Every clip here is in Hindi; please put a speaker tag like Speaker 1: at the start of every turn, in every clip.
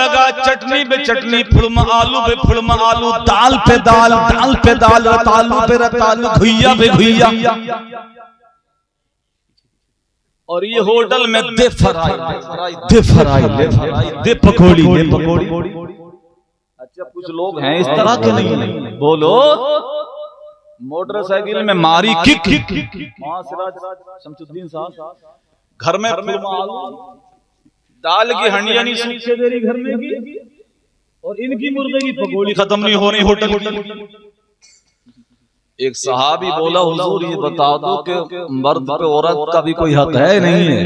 Speaker 1: लगा, चटनी पे चटनी, फुलमा आलू पे फुलमा आलू, दाल पे दाल, दाल पे दाल, रतालू पे रतालू, घुइया पे घुइया। और ये होटल में दे फ्राई, दे फ्राई, दे पकौड़ी, दे पकौड़ी। अच्छा कुछ लोग हैं इस तरह के नहीं, बोलो मोटरसाइकिल में मारी किक, शमसुद्दीन साहब घर में दाल की हंडिया नहीं सूखे दे रही घर में की, और इनकी मुर्गे की पकौड़ी खत्म नहीं हो रही होटल की। एक सहाबी बोला, हुजूर ये बता दो कि मर्द पे औरत का भी कोई हक है नहीं है?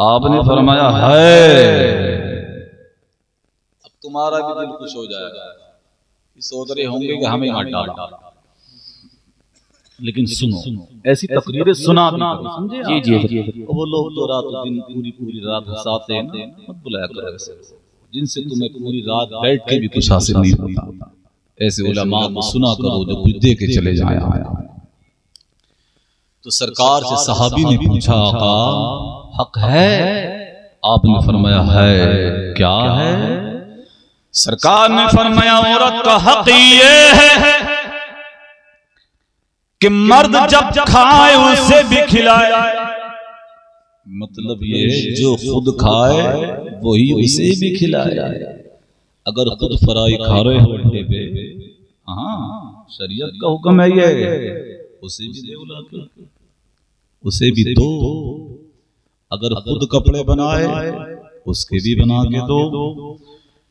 Speaker 1: आपने फरमाया है। अब तुम्हारा भी दिल खुश हो जाएगा, सोच रहे होंगे कि हमें यहाँ डाल, लेकिन सुनो ऐसी तकरीरें सुना भी करो, समझे? जी। वो लोग तो रात दिन पूरी रात हंसाते हैं, मत बुलाया करो ऐसे जिनसे तुम्हें पूरी रात बैठ के भी कुछ हासिल नहीं होता। ऐसे उलमा को सुना करो जो कुछ दे के चले जाए। तो सरकार से सहाबी ने पूछा, आका हक है? आपने फरमाया है। क्या है? सरकार ने फरमाया औरत का हक ये है कि मर्द जब खाए उसे भी खिलाए। मतलब ये जो खुद खाए वही उसे भी खिलाए। अगर खुद फ्राई खा रहे हो अंडे पे, हाँ शरीयत का हुक्म है ये, उसे भी दे उला के, उसे भी दो। अगर खुद कपड़े बनाए उसके भी बना के दो।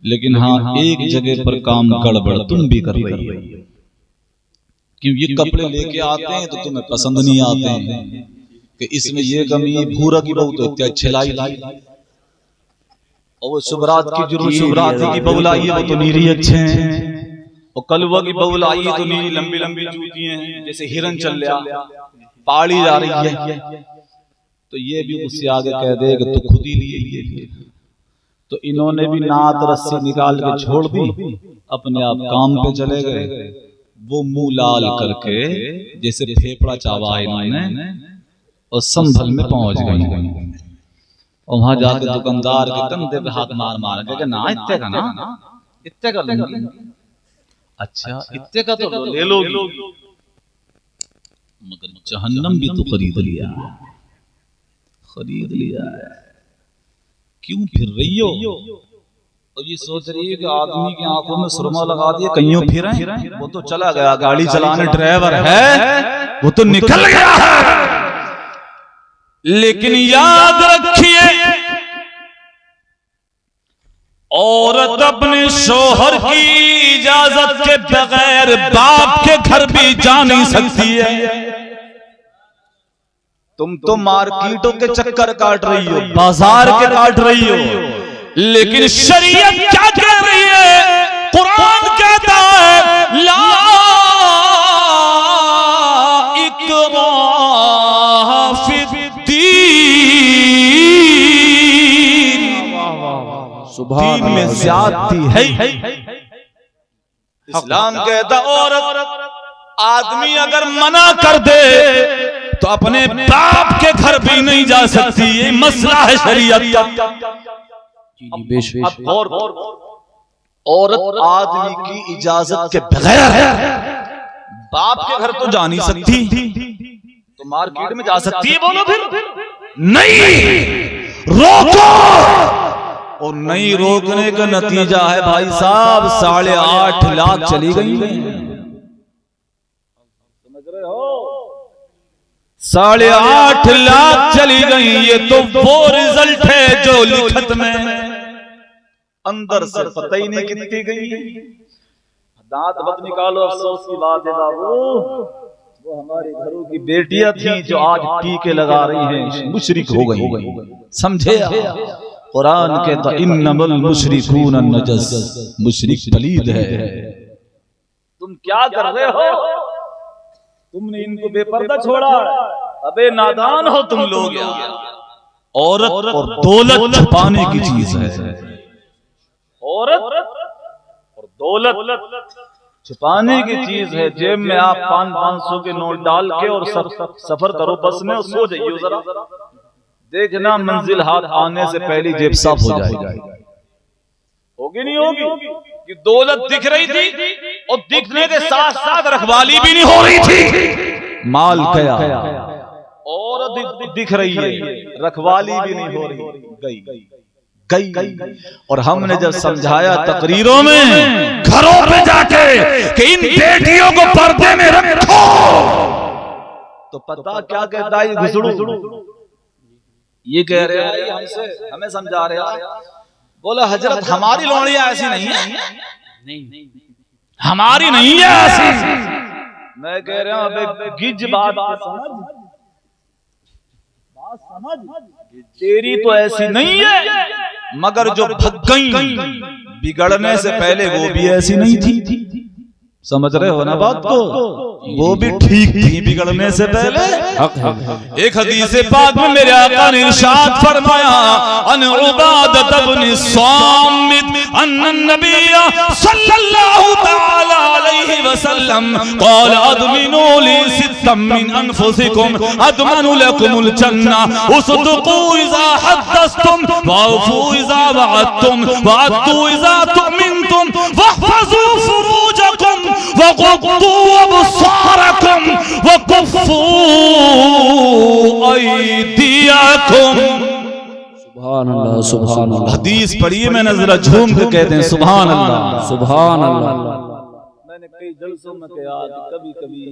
Speaker 1: लेकिन हाँ एक जगह पर काम गड़बड़ तुम भी कर रही हो, क्यों ये कपड़े लेके आते हैं तो तुम्हें पसंद नहीं आते हैं कि इसमें ये कमी, भूरा की बहू तो इतने अच्छे लाई, और वो शुभरात की जरूर शुभरात की बहू लाई है वो तो नीरी अच्छे हैं, और कलवा की बहू लाई है तो नीरी लंबी लंबी जूतियां हैं, जैसे हिरन चल रहा पाड़ी जा रही है। तो ये भी उससे आगे कह दे कि तू खुद ही लिए ये। तो इन्होंने भी नात रस्सी निकाल के छोड़ दी, अपने आप काम पे चले गए। वो मुंह लाल करके जैसे फेफड़ा चावा इन्होंने, और संभल में पहुंच गई। और वहां जाके दुकानदार के कंधे पे हाथ मार मार के ना इतने का ना इतने का लूंगी। अच्छा इतने का तो ले लो, मगर जहन्नम भी तो खरीद लिया है। क्यों फिर रही हो? और ये सोच रही है कि आदमी की आंखों में सुरमा लगा दिया कहीं फिर वो तो चला गया, गाड़ी चलाने ड्राइवर है वो तो निकल गया है। लेकिन याद रखिए औरत अपने शोहर की इजाजत के बगैर बाप के घर भी जा नहीं सकती है। तुम तो मार्केटों के चक्कर काट रही हो, बाजार के काट रही हो, लेकिन शरीयत क्या कह रही है? कुरान कहता है ला इकराह फिद्दीन, दीन में ज्यादती है। इस्लाम कहता औरत आदमी अगर मना कर दे तो अपने बाप के घर भी नहीं जा सकती। ये मसला है शरीयत का। औरत आदमी की इजाजत के बगैर बाप के घर तो जा नहीं सकती, तो मार्केट में जा सकती है? बोलो फिर नहीं रोको। और नहीं रोकने का नतीजा है भाई साहब 8.5 लाख चली गई। समझ रहे हो? 8.5 लाख चली गई। ये तो वो रिजल्ट है जो लिखत में अंदर से पता ही नहीं कितनी गई। दांत मत निकालो, अफसोस की बात है बाबू, वो हमारे घरों की बेटियां थी जो आज टीके लगा रही हैं, मुशरिक हो गई। समझे? कुरान कहता इन्नमल मुशरिकून नजस, मुशरिक पलीद है। तुम क्या कर रहे हो? तुमने इनको बेपर्दा छोड़ा। अबे नादान हो तुम लोग। औरत और दौलत छुपाने की चीज है। औरत और दौलत छुपाने की चीज है। जेब में आप 500 के नोट डाल के और सफर करो बस में, और सो जाइए जरा, देखना मंजिल हाथ आने से पहले जेब साफ हो जाएगी। हो होगी नहीं होगी कि दौलत दिख रही थी और दिखने के साथ साथ रखवाली भी नहीं हो रही थी। माल गया, औरत दिख रही है, रखवाली भी नहीं हो रही, गई। और हमने जब समझाया तकरीरों में, घरों पे जाके कि इन बेटियों को पर्दे में रखो, तो पता क्या कहता है घुसड़ू, ये कह रहे हैं हमसे, हमें समझा रहे हैं, बोला हजरत हमारी लोहड़ियां ऐसी नहीं है, हमारी नहीं है ऐसी। मैं कह रहा हूं अबे गिज बात समझ, तेरी तो ऐसी नहीं है, मगर जो भग गई बिगड़ने से पहले वो भी ऐसी नहीं थी। समझ रहे हो ना बात को? वो भी ठीक थी बिगड़ने से पहले। एक हदीस पाक में मेरे आका ने इरशाद फरमाया, अन उबादत इब्न सामित अन्न नबी सल्लल्लाहु तआला अलैहि वसल्लम क़ाल अदमिनु ली सित्तम मिन अनफुसिकुम अदमनु लकुमुल जन्ना उसदुकू इज़ा हद्दस्तुम वअफू इज़ा वअदतुम वअदू इज़ा तुमिनतुम वहफज़ू फुरूजकुम वग़ुद्दू अबसारकुम वकुफ़ू अयदियकुम।
Speaker 2: सुभान अल्लाह, सुभान अल्लाह।
Speaker 1: हदीस पढ़िए, मैंने जरा झूम के कहते हैं सुभान अल्लाह,
Speaker 2: सुभान अल्लाह।
Speaker 1: मैंने कई जलसों में कहा कि कभी कभी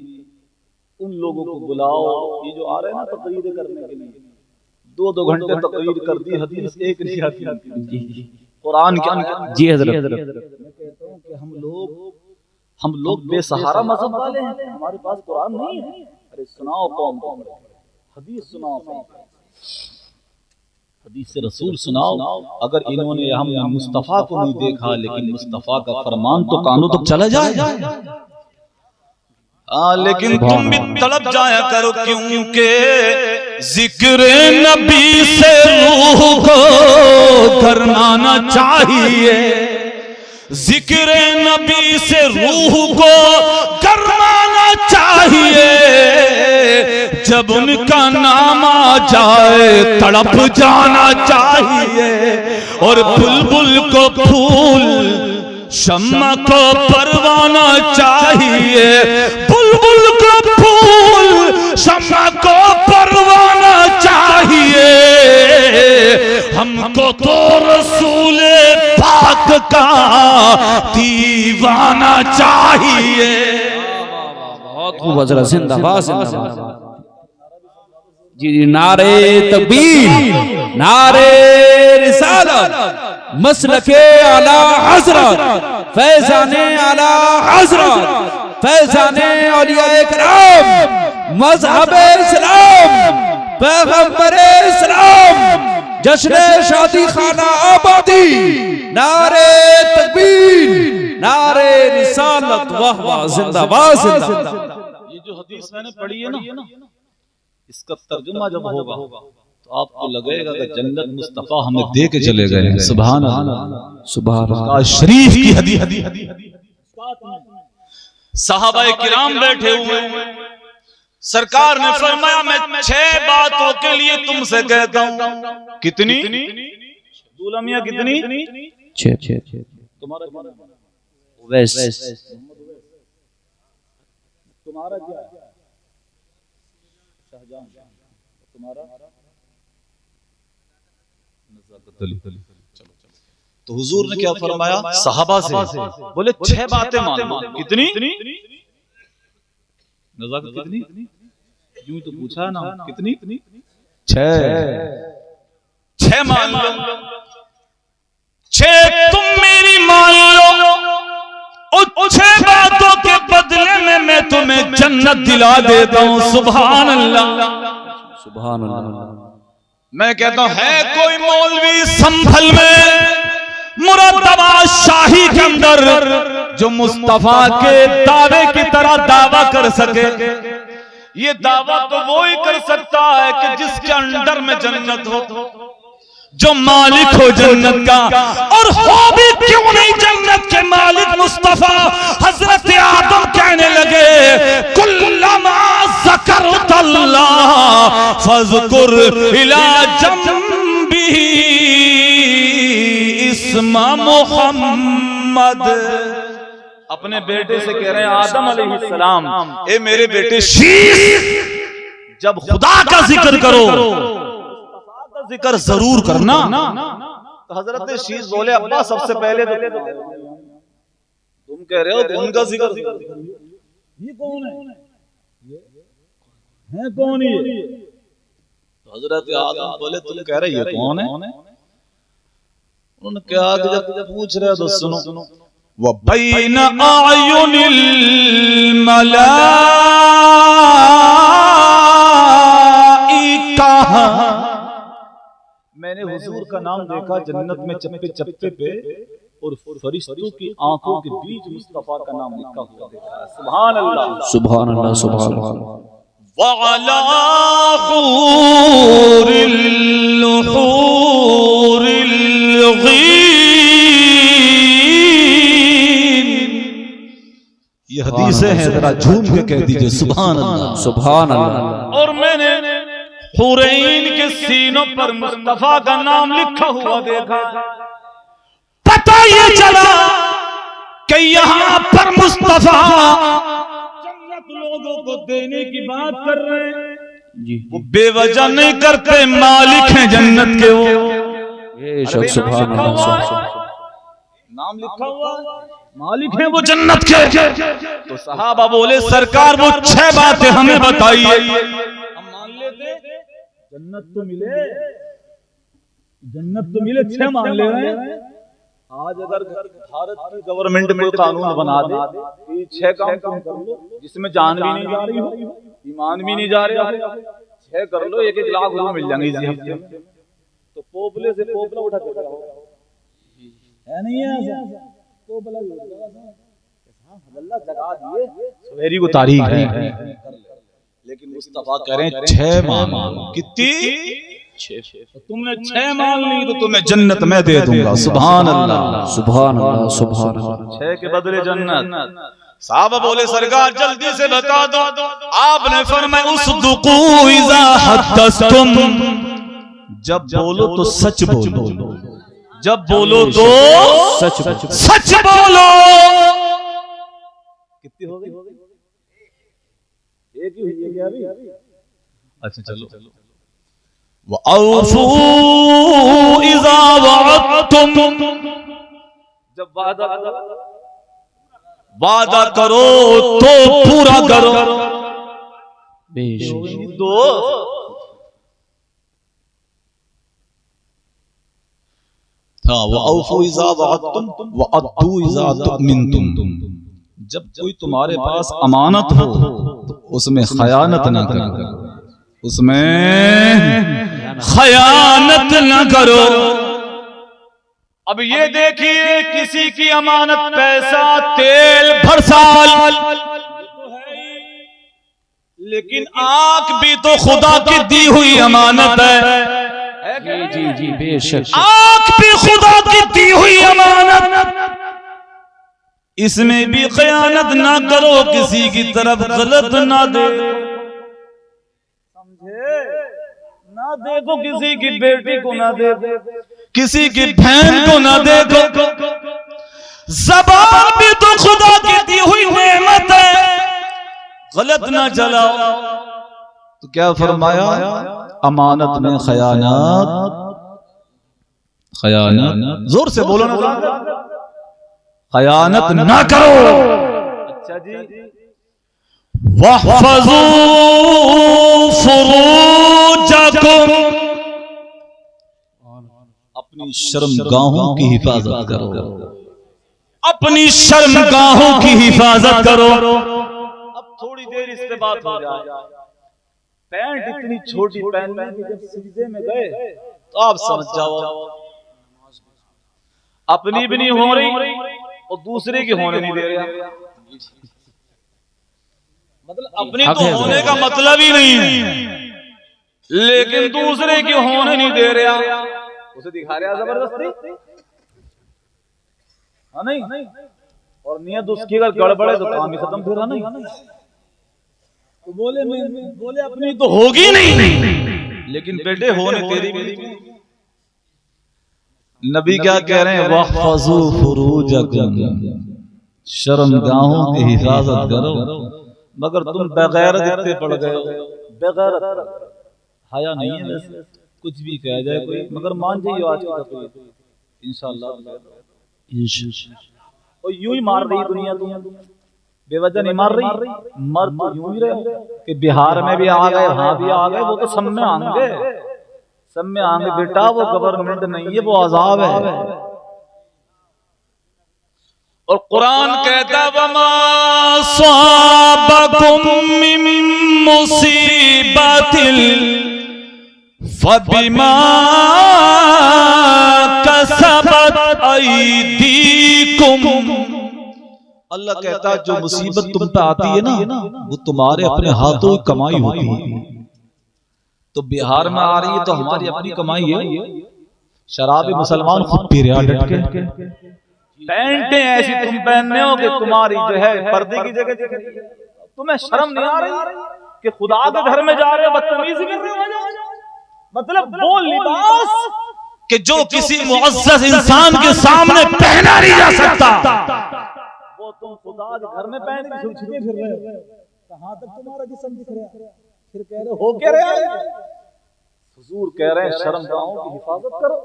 Speaker 1: उन लोगों को बुलाओ, ये जो आ रहे हैं ना तकरीर करने के लिए, 2-2 घंटे तकरीर कर दी, हदीस एक नहीं आती कुरान के।
Speaker 2: जी हजरत।
Speaker 1: मैं कहता हूं कि हम लोग बेसहारा मजहब वाले हैं, हमारे पास कुरान नहीं है। अरे सुनाओ कौम को, हदीस सुनाओ, हदीस से रसूल सुनाओ। अगर इन्होंने हमने मुस्तफा को नहीं देखा, लेकिन मुस्तफा का फरमान तो कानों तक चला जाए। लेकिन तुम भी तड़प जाया करो, क्योंकि जिक्र नबी से रूह को करना चाहिए, जिक्र नबी से रूह को करवाना चाहिए। जब उनका नाम आ जाए तड़प जाना चाहिए। और बुलबुल को फूल, शम्मा को परवाना चाहिए। बुलबुल को फूल, शम्मा को परवाना चाहिए। हमको तो रसूल पाक का दीवाना चाहिए।
Speaker 2: बहुत खूब हजरत, जिंदाबाद जिंदाबाद। जी जी, नारे तकबीर, नारे रिसालत, मसलके आला हजरत, फैजाने आला हजरत, फैजाने औलियाए किराम, मज़हबे इस्लाम, पैगंबरे इस्लाम, जश्न शादी खाना आबादी, नारे तकबीर, नारे रिसालत, वाह वाह, जिंदाबाद जिंदाबाद।
Speaker 1: ये जो हदीस मैंने पढ़ी है ना, इसका तर्जुमा जब होगा तो आपको लगेगा कि जन्नत मुस्तफा हमें दे के चले गए। सुभान अल्लाह, सुभान अल्लाह। शरीफ की हदीस, सहाबाए किराम बैठे हुए, सरकार ने फरमाया मैं 6 बातों के लिए तुमसे कहता हूं। कितनी दुलमिया, कितनी?
Speaker 2: 6।
Speaker 1: तुम्हारा
Speaker 2: वैसे
Speaker 1: तुम्हारा क्या है? शाहजहां। तुम्हारा तो हुजूर ने क्या फरमाया सहाबा से? बोले 6 बातें मान लो। कितनी? नज़ाकत कितनी? यूं तो पूछा है ना, कितनी? 6 मान लो। 6 तुम मेरी मान लो, और 6 बातों के बदले में मैं तुम्हें जन्नत दिला देता हूं। सुभान अल्लाह,
Speaker 2: सुभान अल्लाह।
Speaker 1: मैं कहता हूं है कोई मौलवी संभल में मुरादाबाद शाही के अंदर जो मुस्तफा के दावे की तरह दावा कर सके? ये दावा तो वो ही कर सकता है कि जिसके अंडर में जन्नत हो, जो मालिक हो जन्नत का। और हो भी क्यों नहीं जन्नत के मालिक मुस्तफा? हजरत आदम कहने लगे कुल्लमा ज़करतल्लाह फज़कुर इला जंबिही इस्मा मोहम्मद, अपने बेटे से कह रहे हैं आदम अलैहिस्सलाम, ए मेरे बेटे शीश, जब खुदा का जिक्र करो का जिक्र जरूर करना। तो हजरत शीश बोले अब्बा सबसे पहले तो तुम कह रहे हो उनका जिक्र, ये कौन है कौन ये? तो हजरत आदम बोले तुम कह रहे ये कौन है? उन्होंने कहा कि जब पूछ रहे हो तो सुनो, वबैन आयुनिल मलाइका, मैंने हुजूर का नाम देखा जन्नत में चप्पे चप्पे पे और फरिश्तों की आंखों के बीच मुस्तफा का नाम लिखा हुआ देखा। सुभान अल्लाह
Speaker 2: सुभान अल्लाह सुभान अल्लाह।
Speaker 1: वअला हूरिल हूरिल गीन, ये हदीसें हैं, जरा झूम के कह दीजिए सुभान अल्लाह
Speaker 2: सुभान अल्लाह।
Speaker 1: और मैंने हुरैन के सीनों पर मुस्तफा का नाम लिखा हुआ देखा। पता ये चला कि यहाँ पर मुस्तफा जन्नत लोगों को देने की बात कर रहे हैं
Speaker 2: जी,
Speaker 1: वो बेवजह नहीं करते, मालिक हैं जन्नत के वो।
Speaker 2: बेशक सुभान अल्लाह।
Speaker 1: नाम लिखा हुआ मालिक हैं वो जन्नत के। तो सहाबा बोले सरकार वो 6 बातें हमें बताइए, हम मान लेते। जन्नत तो मिले 6 मान ले रहे हैं। आज अगर भारत की गवर्नमेंट में कानून बना दे 6 काम तुम कर लो जिसमें जान भी नहीं जा रही हो, ईमान भी नहीं जा रहा, 6 कर लो, 1-1 लाख रुपए मिल जाएंगे इसी हफ्ते में। तो पोपले से पोपला उठा के है नहीं है ऐसा? पोपला जगा दिए सुहेरी को तारीख है, लेकिन मुस्तफा कह रहे हैं 6 मान। कितनी? 6। तुमने 6 मान ली तो तुम्हें जन्नत मैं दे दूंगा। सुभान अल्लाह
Speaker 2: सुभान अल्लाह सुभान अल्लाह।
Speaker 1: 6 के बदले जन्नत। साहब बोले सरकार जल्दी से बता दो। आपने फरमाया उसदुकू इज़ा हद्दस्तुम, जब बोलो तो सच बोलो, जब बोलो तो सच बोलो। कितनी हो गई? एक ही हुई है क्या अभी? अच्छा चलो। वअफ़ू इज़ा वअदतुम, जब वादा करो तो पूरा करो।
Speaker 2: बेशक
Speaker 1: दो था वअफ़ू इज़ा वअदतुम वअद्दू इज़ा तुमिनतुम, जब कोई तुम्हारे पास अमानत हो तो उसमें खयानत ना करो, उसमें खयानत न करो। अब ये देखिए किसी की अमानत पैसा तेल भरसाल, लेकिन आंख भी तो खुदा की दी हुई अमानत है।
Speaker 2: जी जी बेशक,
Speaker 1: आंख भी खुदा की दी हुई अमानत, इसमें भी खयानत ना करो, किसी की तरफ गलत ना दे, समझे? ना देखो किसी की बेटी को, ना देखो किसी की बहन को, ना देखो। ज़बान भी तो खुदा की दी हुई नेमत है, गलत ना चलाओ। तो क्या फरमाया? अमानत में खयानत, जोर से बोलो ना, खयानत ना करो। अच्छा जी। वहफ़ज़ू फ़ुरूजकुम, अपनी शर्मगाहों की हिफाजत करो, अपनी शर्मगाहों की हिफाजत करो। अब थोड़ी देर इस पे बात हो जाए। पैंट इतनी छोटी पहन में जब सिजदे में गए तो आप समझ जाओ अपनी भी नहीं हो रही और दूसरे की होने नहीं दे रहा। मतलब अपनी तो होने का मतलब ही नहीं है, लेकिन दूसरे की होने नहीं दे रहा, उसे दिखा रहा जबरदस्ती। हाँ नहीं, और नियत उसकी अगर गड़बड़ है तो काम ही खत्म फिर। नहीं तो बोले अपनी तो होगी नहीं, लेकिन बेटे होने तेरी भी। नबी क्या कह रहे हैं, वहफज़ू फुरूजकुम, शर्मगाहों की हिफाजत करो। मगर तुम बगैरत इतने पड़ गए हो, बगैरत हया नहीं है वैसे, कुछ भी कह जाए कोई, मगर मान जाइए आज का कोई इंशाअल्लाह। और यूं ही मार रही दुनिया, बेवजह नहीं मार रही, मर तो यूं ही रहे कि बिहार में भी आ गए, वहां भी आ गए, वो तो सब में आएंगे, सब में आएंगे बेटा, वो गवर्नमेंट नहीं है, वो अजाब है। और कुरान कहता वमा स्वाबकुम मिन मुसीबतिल फबिमा कसबत अयदीकुम। अल्लाह कहता जो मुसीबत तुम पे आती है ना, वो तुम्हारे अपने हाथों की कमाई होती है। तो बिहार में आ रही है तो हमारी अपनी कमाई है। शराबी मुसलमान खुद पी रहे डट के, पैंटें ऐसी तुम पहनने हो कि तुम्हारी जो है पर्दे की जगह दिख रही है। तुम्हें शर्म नहीं आ रही कि खुदा के घर में जा रहे हो, बदतमीजी कर रहे हो? मतलब वो लिबास कि जो किसी मुअज़्ज़ज़ इंसान के सामने पहना नहीं जा सकता, वो तुम खुदा के घर में पहन के छुपे फिर रहे हो। कहां तक तुम्हारा जिस्म दिख रहा है? फिर कह रहे हो क्या रहे? हुजूर कह रहे हैं शर्मगाहों की हिफाजत करो।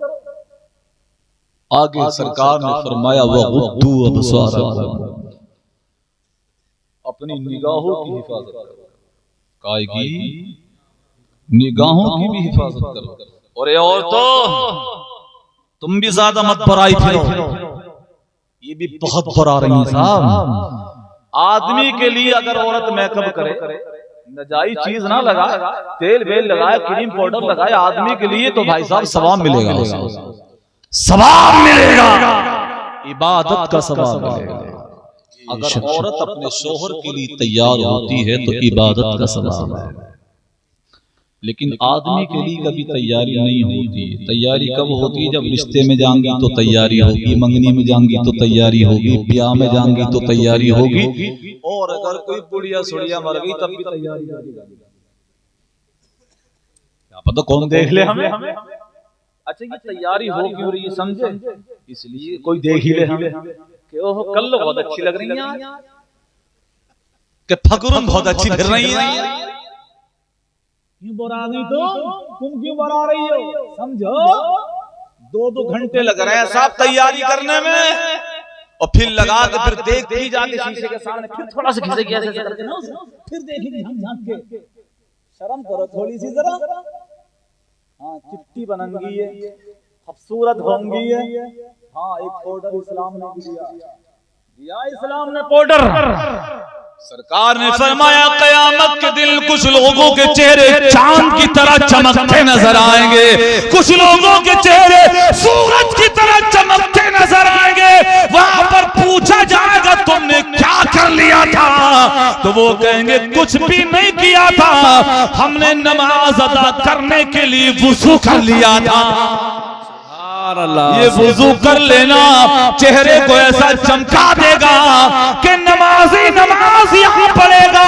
Speaker 1: आगे सरकार ने फरमाया वग़ुद्दू अबसारकुम, अपनी निगाहों की हिफाजत करो। काय की? निगाहों की भी हिफाजत करो। और ये औरतों तुम भी ज्यादा मत बराई फिरो, ये भी बहुत बरा रही है साहब। आदमी के लिए अगर औरत मेकअप करे, नजायज चीज ना लगाए, तेल वेल लगाए, क्रीम पाउडर लगाए आदमी के लिए, तो भाई साहब सवाब मिलेगा, सवाब मिलेगा, इबादत का सवाब मिलेगा। अगर औरत अपने शोहर के लिए तैयार होती है तो इबादत का सवाब है। लेकिन आदमी के लिए कभी तैयारी नहीं होती। तैयारी कब होती है? जब रिश्ते में जाएंगी तो तैयारी होगी, मंगनी में जाएंगी तो तैयारी होगी, ब्याह में जाएंगी तो तैयारी होगी, और अगर कोई बुढ़िया सुड़िया मर गई तब भी तैयारी होगी। क्या पता कौन देख ले हमें। अच्छा ये तैयारी हो क्यों रही है समझे? इसलिए कोई देख ही ले हमें कि ओह कल बहुत अच्छी लग रही है, कि फकरुन बहुत अच्छी फिर रही है। क्यों बुरा गई तो तुम क्यों बुरा रही हो? समझो 2-2 घंटे लग रहे हैं साहब तैयारी करने में, और फिर लगा के फिर देखती जाके शीशे के सामने, फिर थोड़ा सा खिसे ऐसे करके ना, फिर देखेंगे हम झांक के। शर्म करो थोड़ी सी जरा। हाँ चिट्टी बनंगी है, खूबसूरत होंगी है। हाँ एक पाउडर इस्लाम ने दिया इस्लाम ने पाउडर। सरकार ने फरमाया कयामत के दिन कुछ लोगों के चेहरे चांद की तरह चमकते नजर आएंगे, कुछ लोगों के चेहरे सूरज की तरह चमकते नजर आएंगे। वहां पर पूछा जाएगा तुमने क्या कर लिया था, तो वो कहेंगे कुछ भी नहीं किया था, हमने नमाज अदा करने के लिए वुजू कर लिया था। ये वुजू कर लेना चेहरे को ऐसा चमका देगा कि नमाजी नमाज यहाँ पढ़ेगा,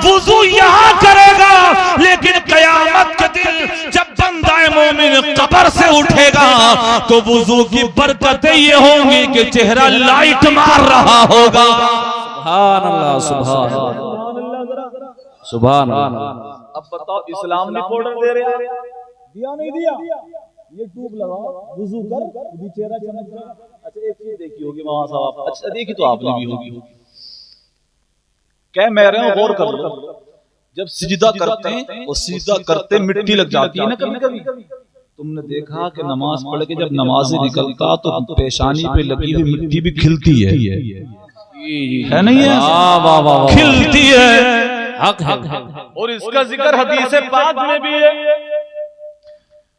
Speaker 1: वुजू यहाँ करेगा। लेकिन कयामत के दिन जब बंदा मोमिन कब्र से उठेगा तो वुजू की बरकतें ये होंगी कि चेहरा लाइट मार रहा होगा।
Speaker 2: सुभान अल्लाह, सुभान अल्लाह, सुभान अल्लाह।
Speaker 1: अब बताओ इस्लाम ने पाउडर दे रहा है, दिया नहीं दिया? ये ट्यूब लगाओ, वुजू कर, भी चेहरा चमक रहा। अच्छा एक चीज देखी होगी वहां साहब, अच्छा देखी तो आपने भी होगी, क्या मैं रहा हूं गौर कर लो। जब सिजदा करते हैं और सिजदा करते मिट्टी लग जाती है ना कभी कभी। तुमने देखा कि नमाज पढ़ के जब नमाज से निकलता तो पेशानी पे लगी हुई मिट्टी भी खिलती है नहीं है? खिलती है, हक है। और इसका जिक्र हदीस पाक में भी है।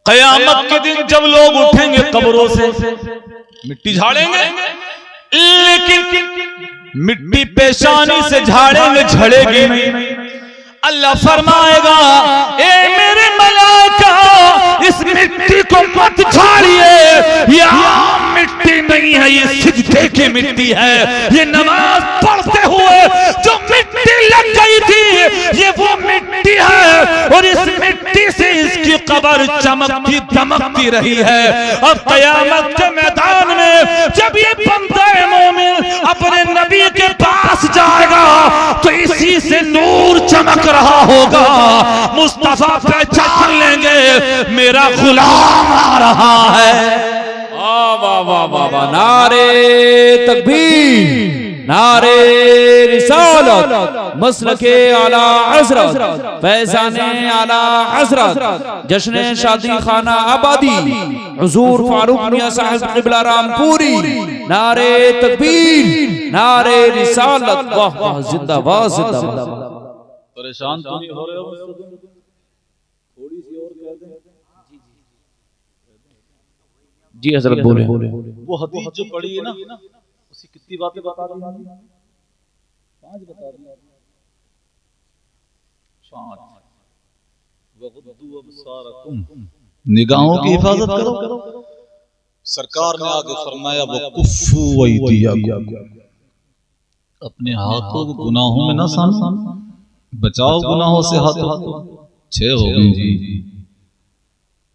Speaker 1: कयामत के दिन जब लोग उठेंगे कब्रों से मिट्टी झाड़ेंगे, लेकिन मिट्टी पेशानी से झाड़ेंगे झड़ेगी नहीं। अल्लाह फरमाएगा ए मेरे मलाइका इस मिट्टी को मत झाड़िए, ये आम मिट्टी नहीं है, ये सिजदे की मिट्टी है। ये नमाज पढ़ते हुए जो मिट्टी लग गई थी ये वो मिट्टी है, और इस मिट्टी इसी से इसकी कब्र चमकती दमकती रही है। अब क़यामत के मैदान में जब ये बंदा मोमिन अपने नबी के पास जाएगा तो इसी से नूर चमक रहा होगा। मुस्तफा पहचान लेंगे मेरा गुलाम आ रहा है।
Speaker 2: वाह वाह वाह वाह वाह, नारे तकबीर, नारे रिसालत, मसलके आला हज़रत, फैज़ाने आला हज़रत, जश्न शादी खाना आबादी, हुजूर फारूक मियां साहिब क़िबला रामपुरी, नारे तकबीर, नारे रिसालत, वाह वाह, जिंदाबाद जिंदाबाद।
Speaker 1: परेशान तो नहीं हो रहे हो? थोड़ी सी और कह दें।
Speaker 2: जी हजरत बोले।
Speaker 1: वो हदीस जो पढ़ी है ना, उसी कितनी बातें बता दी? 5 बता दी। 5 वगद्दू अबसारकुम, निगाहों की हिफाजत करो। सरकार ने आगे फरमाया वकुफ्फू वैदियकुम, अपने हाथों को गुनाहों में न सानो, बचाओ गुनाहों से हाथों। 6 हो गई जी।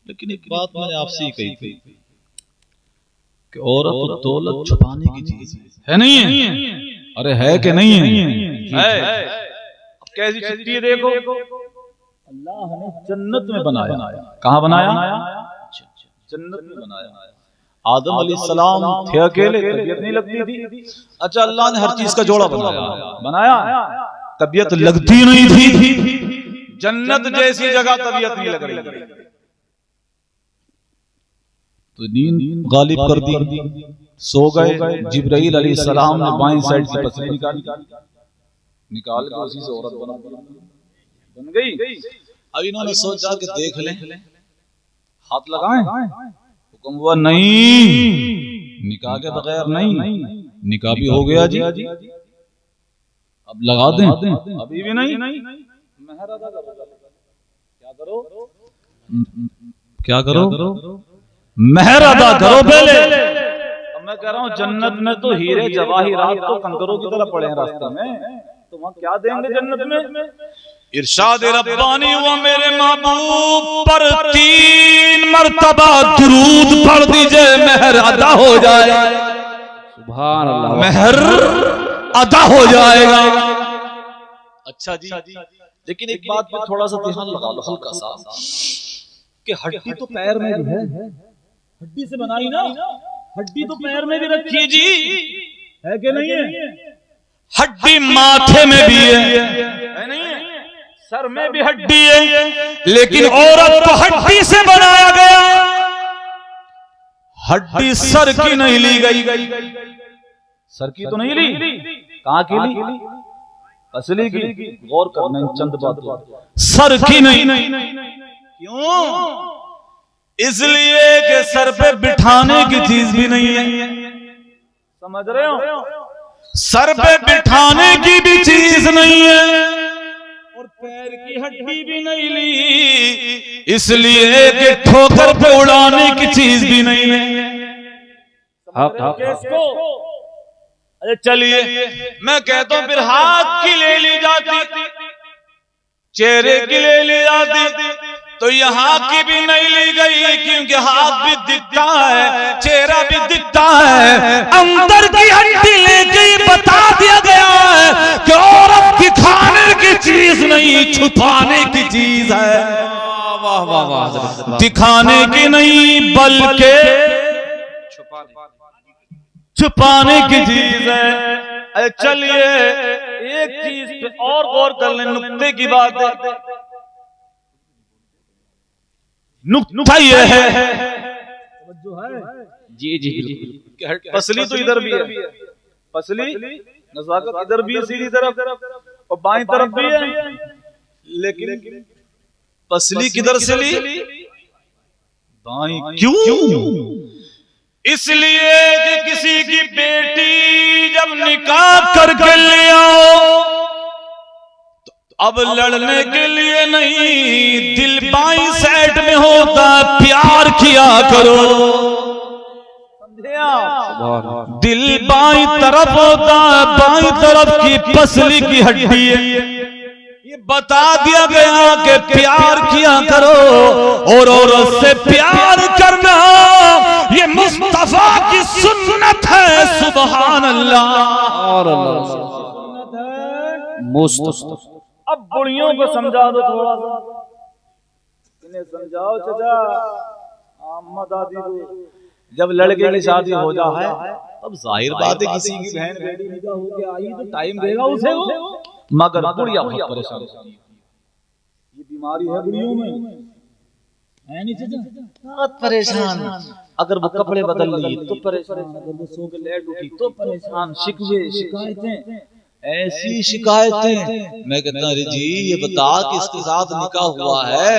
Speaker 1: लेकिन एक बात मैंने आपसे ही कही थी कि औरत तो दौलत छुपाने की चीज है, नहीं है? अरे है कि नहीं है? अब कैसी छुट्टी है देखो, अल्लाह ने जन्नत में बनाया। कहाँ बनाया? जन्नत में बनाया। आदम अलैहिस्सलाम थे अकेले, तबीयत नहीं लगती थी। अच्छा, अल्लाह ने हर चीज का जोड़ा बनाया, तबीयत लगती नहीं थी। जन्नत जैसी जगह तबीयत नहीं लग रही तो नींद गालिब कर दी, सो गए। जिब्राइल अलैहिस्सलाम ने बाईं साइड की पसली निकाल के उसी से औरत बन गई। अब इन्होंने सोचा कि देख लें, हाथ लगाएं। हुक्म हुआ नहीं, निकाह के बगैर नहीं। निकाह भी हो गया जी, अब लगा दें। अभी भी नहीं। मेहर अदा करो। क्या करो? मेहर अदा करो पहले। अब मैं कह रहा हूँ जन्नत में तो हीरे जवाहिरात तो कंकरों की तरह पड़े हैं रास्ते में, तो वहाँ क्या देंगे जन्नत में? इरशाद रब्बानी हुआ मेरे महबूब पर 3 मर्तबा दुरूद पढ़ दीजिए, मेहर अदा हो जाए।
Speaker 2: सुभान अल्लाह,
Speaker 1: मेहर अदा हो जाएगा। अच्छा जी, लेकिन एक बात पर थोड़ा सा ध्यान लगा लो, हल्का सा, कि हड्डी तो पैर में भी है, हड्डी से बनाई ना, हड्डी तो पैर में भी रखी जी, है कि नहीं है? हड्डी माथे में भी है नहीं है? सर में भी हड्डी है, लेकिन औरत को हड्डी से बनाया गया, हड्डी सर की नहीं ली गई। सर की तो नहीं ली, कहां की ली? असली की। गौर करना चंद बात, सर की नहीं। क्यों? इसलिए कि सर पे बिठाने की चीज भी नहीं है। समझ रहे हो? सर पे बिठाने की भी चीज नहीं है और पैर की हड्डी भी नहीं ली, इसलिए कि ठोकर पे उड़ाने की चीज भी नहीं है। अरे चलिए, मैं कहता हूं फिर हाथ की ले ली जाती, चेहरे की ले ली जाती, तो यहाँ की भी नहीं ली गई, क्योंकि हाथ भी दिखता है, चेहरा भी दिखता है। अंदर की हड्डी लेके बता दिया गया है कि औरत दिखाने की चीज नहीं, छुपाने की चीज है।
Speaker 2: वाह वाह वाह,
Speaker 1: दिखाने की नहीं बल्कि छुपाने की चीज है। अरे चलिए, एक चीज पे और गौर कर लें, नुक्ते की बात है। नुक्ता ये है
Speaker 2: जी जी,
Speaker 1: पसली तो इधर भी है, पसली नज़ाकत इधर भी है सीधी तरफ और बाईं तरफ भी है, लेकिन पसली किधर से ली? बाईं। क्यों? इसलिए कि किसी की बेटी जब निकाह करके ले आओ, अब लड़ने के लिए नहीं, दिल बाईं साइड में होता है, प्यार किया करो। दिल बाईं तरफ होता है, बाईं तरफ की पसली की हड्डी है, ये बता दिया गया कि प्यार किया करो और औरत से प्यार करना ये मुस्तफा की सुन्नत है। सुभान अल्लाह। अब बुढ़ियों को समझा दो थोड़ा सा, इन्हें समझाओ चाचा, अम्मा दादी को। जब लड़के की शादी हो जाए तब जाहिर बात है किसी की बहन बेटी निकाह होके आई तो टाइम देगा उसे वो, मगर बुढ़िया बहुत परेशान होती है। ये बीमारी है बुढ़ियों में, है नहीं चाचा? बहुत परेशान। अगर वो कपड़े बदल ली तो परेशान, अगर वो सो के लेट उठी तो परेशान। शिकवे शिकायतें, ऐसी शिकायतें। मैं कहता अरे जी ये बता कि इसके साथ निकाह हुआ है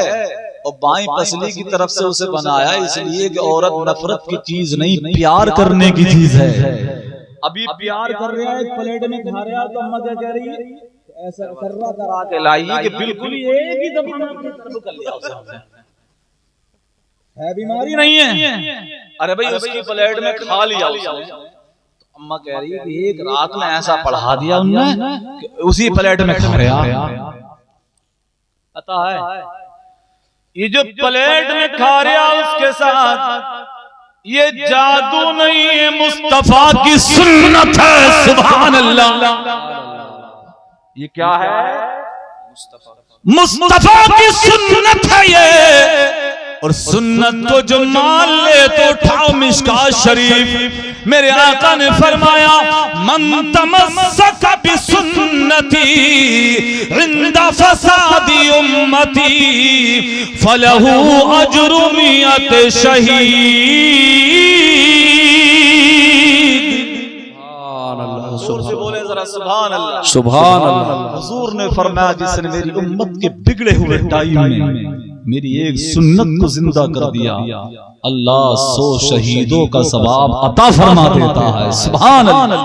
Speaker 1: और बाईं पसली की तरफ से उसे बनाया इसलिए कि औरत नफरत की चीज नहीं, प्यार करने की चीज है। अभी प्यार कर रहा है, प्लेट में खा रहा है तो अम्मा क्या कह रही है, ऐसा कर्रा करा के लाई कि बिल्कुल एक ही दफा कर लिया उसे हमने। है बीमारी नहीं है। अरे भाई उसकी प्लेट में खा लिया उसने, अम्मा कह रही है कि एक रात में ऐसा पढ़ा दिया उनने कि उसी प्लेट में खा रहा। पता है ये जो प्लेट में खा रहा उसके साथ ये जादू नहीं है, मुस्तफा की सुन्नत है। सुभान अल्लाह। ये क्या है? मुस्तफा की सुन्नत है ये। और सुन्नत को जो मान ले तो उठाओ मिशकात शरीफ। मेरे आका ने फरमाया मन तमस्सक बिसुन्नती इंदा फसादी उम्मती फलहू अजरु मियत शहीद। जोर से बोले जरा सुभान अल्लाह।
Speaker 2: सुभान अल्लाह।
Speaker 1: हुजूर ने फरमाया जिसने मेरी उम्मत के बिगड़े हुए टाइम में मेरी एक सुन्नत को जिंदा कर दिया, अल्लाह 100 शहीदों का सवाब अता फरमा देता है। सुभान अल्लाह।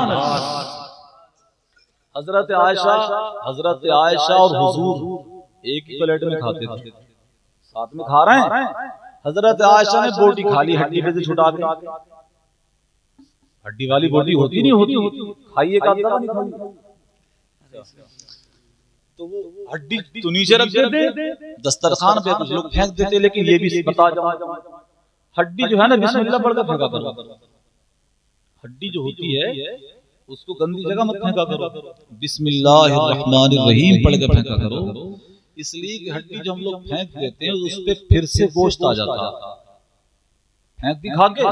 Speaker 1: हजरत आयशा और हुजूर एक ही प्लेट में खाते थे, साथ में खा रहे हैं। हजरत आयशा ने बोटी खा ली हड्डी पे से छुटा के। हड्डी वाली बोटी होती नहीं होती, खाइए का नहीं खाई तो वो हड्डी तो नीचे रख देते, दस्तरखान पे कुछ लोग फेंक देते। लेकिन ये भी बता जाओ हड्डी जो है ना बिस्मिल्लाह पढ़ के फेंका करो। हड्डी जो होती है उसको गंदी जगह मत फेंका करो, बिस्मिल्लाहिर्रहमानिर्रहीम पढ़ के फेंका करो। इसलिए कि हड्डी जो हम लोग फेंक देते हैं उस पे फिर से गोश्त आ जाता है। फेंक दी खा के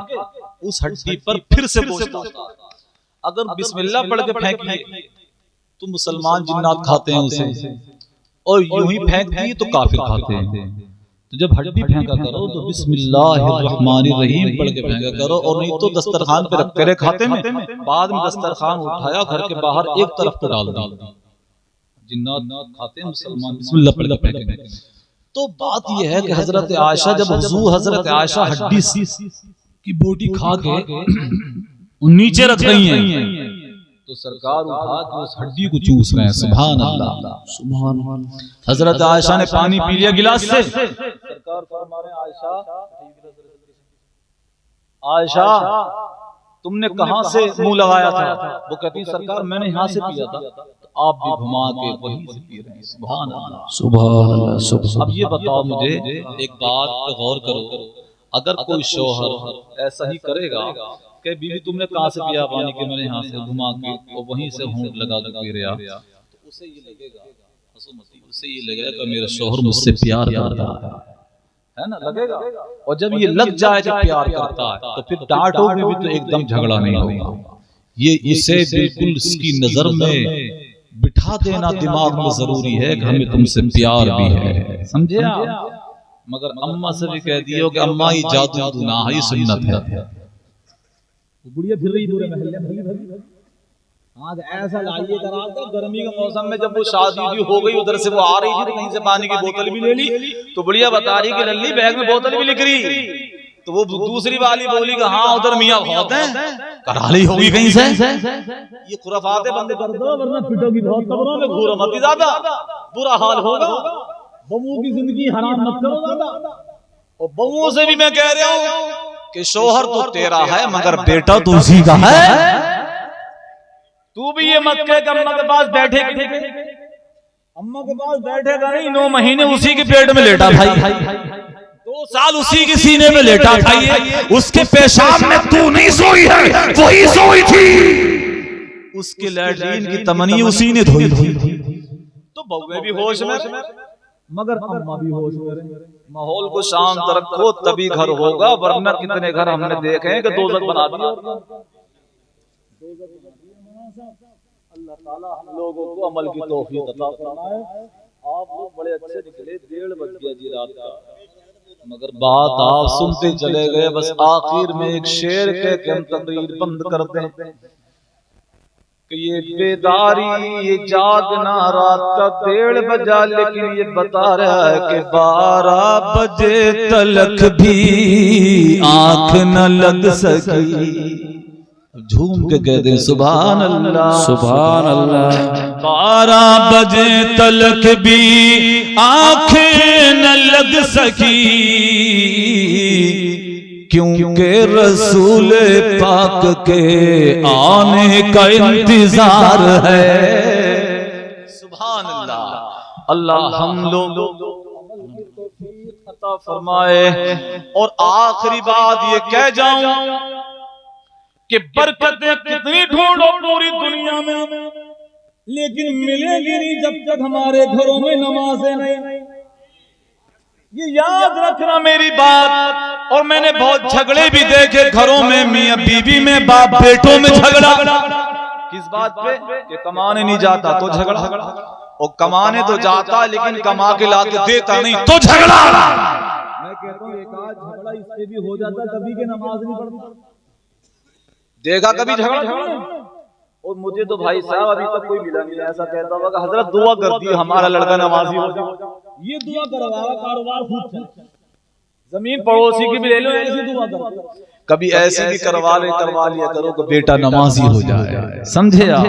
Speaker 1: उस हड्डी पर फिर से गोश्त आता है। अगर बिस्मिल्लाह पढ़ के फेंकिए तो मुसलमान जिन्नात खाते हैं उसे, और यूं ही फेंक दी तो काफिर खाते हैं। तो जब हड्डी फेंका करो तो बिस्मिल्लाहिर्रहमानिर्रहीम पढ़ के फेंका करो, और नहीं तो दस्तरखान पे रख कर खाते में बाद में दस्तरखान उठाया घर के बाहर एक तरफ पे डाल दी। जिन्नात खाते हैं मुसलमान बिस्मिल्लाह पढ़ के फेंकेंगे। तो बात यह है कि हजरत आयशा जब हुजूर हजरत आयशा हड्डी की बोटी खा के नीचे रख रही हैं तो सरकार उठा के उस हड्डी को चूस रहे हैं। सुभान अल्लाह। सुभान अल्लाह। हजरत आयशा ने पानी पी लिया गिलास से। सरकार फरमा रहे आयशा तुमने कहां से मुंह लगाया था? वो कहती सरकार मैंने यहां से पिया था। तो आप भी घुमा के वहीं से पी रहे हैं। सुभान अल्लाह। सुभान अल्लाह। अब ये बताओ मुझे एक बात पे गौर करो, अगर कोई शौहर ऐसा ही करेगा कि बीवी तुमने कहां से पिया पानी के, मैंने यहाँ से घुमा के और वहीं से होंठ लगा के पी रहा, तो उसे ये लगेगा, उसे ये लगेगा कि मेरा शौहर मुझसे प्यार करता है ना, लगेगा। और जब ये लग जाए कि प्यार करता है तो फिर डांटोगे भी तो एकदम झगड़ा नहीं होगा। ये इसे बिल्कुल इसकी नजर में बिठा देना दिमाग में जरूरी है कि हमें तुमसे प्यार भी है, समझे आप? मगर अम्मा से भी कह दियो कि अम्मा ये जादू गुनाह है, ये सुन्नत है। बुढ़िया फिर रही पूरे महल्ले में। आज ऐसा लाइए करा था गर्मी के मौसम में जब वो शादी हो गई, उधर से वो आ रही थी तो कहीं से पानी की बोतल भी ले ली, तो बुढ़िया बता रही कि लल्ली बैग में बोतल भी लिख रही। तो वो दूसरी वाली बोली कि हाँ उधर मियाँ बहुत हैं, करा ली होगी कहीं से। ये खुराफाते बंद कर दो वरना पिटोगी बहुत, कब्रों में घूरो मत ज्यादा, बुरा हाल होगा। बहुओं की जिंदगी हराम मत करो ज्यादा। और बहुओं से भी मैं कह रहा हूँ कि शोहर तो तेरा है मगर बेटा तो उसी का है। तू भी ये मत कह अम्मा के पास बैठे, अम्मा के पास बैठेगा नहीं, 9 महीने उसी के पेट में लेटा भाई, 2 साल उसी के सीने में लेटा भाई, उसके पेशाब में तू नहीं सोई है, वही सोई थी, उसके लैट्रीन की तमन्नी उसी ने धोई थी। तो बउए भी होश में मगर अम्मा भी होश में रहे। माहौल को शांत रखो तभी घर होगा, वरना कितने घर हमने देखे हैं कि दोज़ख बना दिया। अल्लाह ताला हम लोगों को अमल की तौफीक अता फरमाए। आप लोग बड़े अच्छे निकले, 1:30 बज गया जी रात का, मगर बात आप सुनते चले गए। बस आखिर में एक शेर कह के हम तकरीर बंद करते हैं कि ये बेदारी, ये जागना रात का 1:30 बजा, लेकिन ये बता रहा है कि 12 बजे तलक भी आंख न लग सकी। झूम के कह दें सुभान अल्लाह,
Speaker 2: सुभान अल्लाह।
Speaker 1: 12 बजे तलक भी आंखें न लग सकी, क्योंकि रसूल पाक के आने का इंतजार है। सुभान अल्लाह। अल्लाह हम लोगों को अता फरमाए। और आखिरी बात ये कह जाऊं कि बरकतें कितनी ढूंढो पूरी दुनिया में, लेकिन मिलेगी नहीं जब तक हमारे घरों में नमाजें नहीं। ये याद रखना मेरी बात। और मैंने बहुत झगड़े भी देखे घरों में, मियां बीवी में, बाप बेटों में झगड़ा। किस बात पे? कि कमाने नहीं जाता तो झगड़ा, और कमाने तो जाता लेकिन कमा के लाके देता नहीं तो झगड़ा। मैं कहता हूँ एक आध झगड़ा इससे भी हो जाता, कभी के नमाज नहीं पढ़ता, देखा कभी झगड़ा। और मुझे तो भाई साहब अभी तक कोई मिला नहीं ऐसा कहता होगा हजरत दुआ कर दी हमारा लड़का नमाजी हो जाए। ये दुआ करवाया कारोबार खूब चले, जमीन पड़ोसी की भी ले लो, ऐसी दुआ करो। कभी ऐसे भी करवा लिया करो कि बेटा नमाजी हो जाए। समझे आप?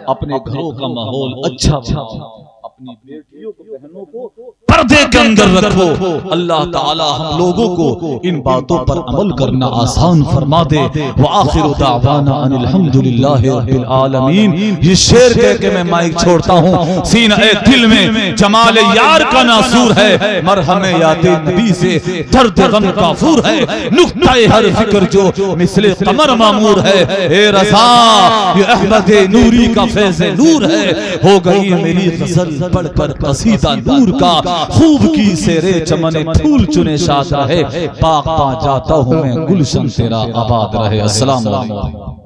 Speaker 1: अपने घरों का माहौल अच्छा बनाओ, अपनी बेटियों को, बहनों को पर्दे के अंदर रखो। अल्लाह ताला हम लोगों को इन बातों पर अमल करना आसान फरमा दे। व आखिरु दावाना अनिल हम्दुलिल्लाहि रब्बिल आलमीन। ये शेर कह के मैं माइक छोड़ता हूँ। सीना दिल में जमाल यार का नासूर है, मरहम यादे नबी से दर्द गम काफूर है, नुक्ता हर फिक्र जो मिसले कमर मामूर है। ए रज़ा ये अहमद नूरी का फैज़ नूर है, हो गई मेरी गज़ल पढ़कर कसीदा नूर का, खूब की सेरे चमने फूल चुने शाद रहे, बाग पा जाता हूँ मैं गुलशन तेरा आबाद रहे। अस्सलाम वालेकुम।